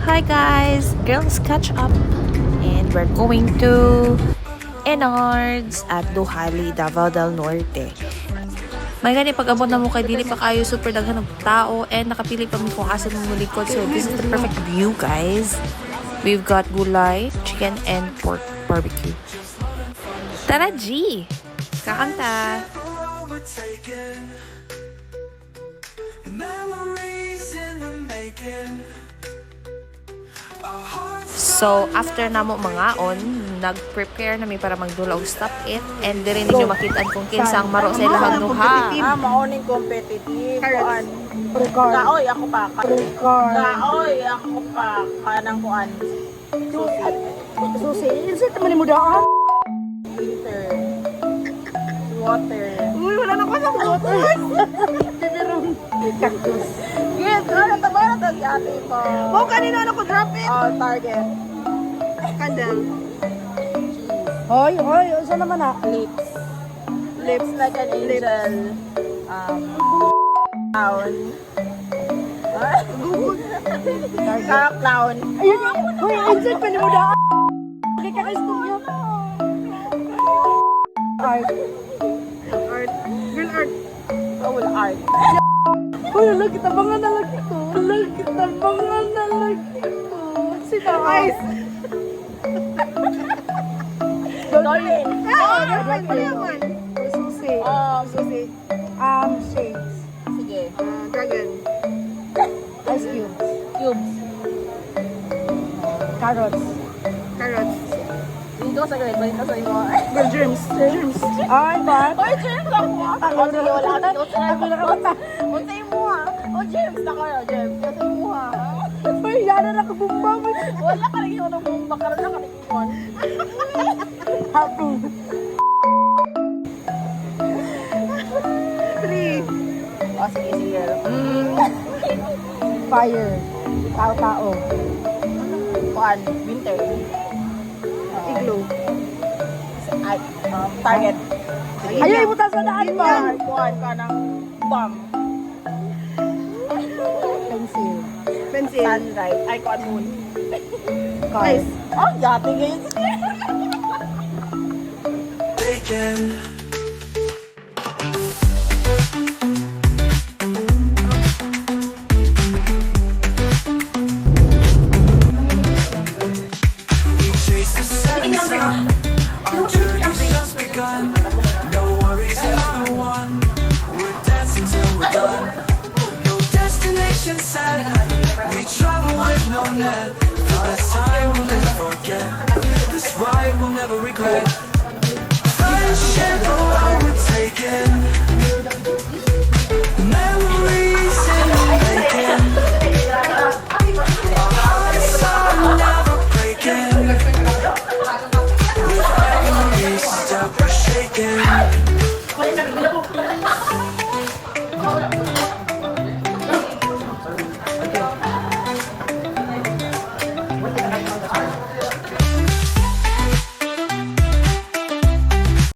Hi guys, girls catch up and we're going to Enards at Duhali, Davao del Norte. May gani pag-abot na mo kay dili pa kayo super daghan ng tao and nakapili pa mo kung asan mo likod. So this is the perfect view guys. We've got gulay, chicken and pork barbecue. Tara G! Kakanta! So, after namo mangaon, nag-prepare nami para magdula og stop it and dire ninyo makitaan kung kinsa ang maro sa ilahang duha. Maoning competitive. Kuan. Kaoy ako pa. Kaoy ako pa. Kanang kuan. Susi. Insert man mo daan. Winter. Water. Uy, wala na ko sa water. Biberong cactus. Yes, ano tabara tag ate ko. Oh, kanina ano ko drop it. Oh, target. Kandang. Hoy, unsa naman na? Lips. Lips like an angel. Clown. Clown. Ayun, hoy, insert pa ni mo daan. Kaya ka-istorya. Art. Girl art. Oh, art. Uy, lagi tabangan na lagi ko. Lagi tabangan na lagi ko. Sino? Ice. Dolphin. Dolphin pa naman. Susi. Susi. Shades. Sige. Dragon. Ice cubes. Cubes. Carrots. Carrots. Dito sa grade, balik na sa imo. Germs. Germs. Ay, ba? Ay, germs ako. Ako na wala. Ako na kawata. Untay mo ha. O, germs na kayo. Germs. Kasi mo ha. Ay, yana na kabumba mo. Wala ka rin yung bumba. Karoon na ka rin yun. Happy. 3. O, sige, sige. Fire. Tao-tao. Kuan. Winter. Igloo. Ay, target. Ayaw, ibutas na daan ba? Kuhan ka ng bomb. Pencil. Pencil. Sunlight. Ay, kuhan moon. Nice. Oh, yate ngayon. Bacon. We travel with no net. The best time we'll never forget. This ride we'll never regret. Friendship.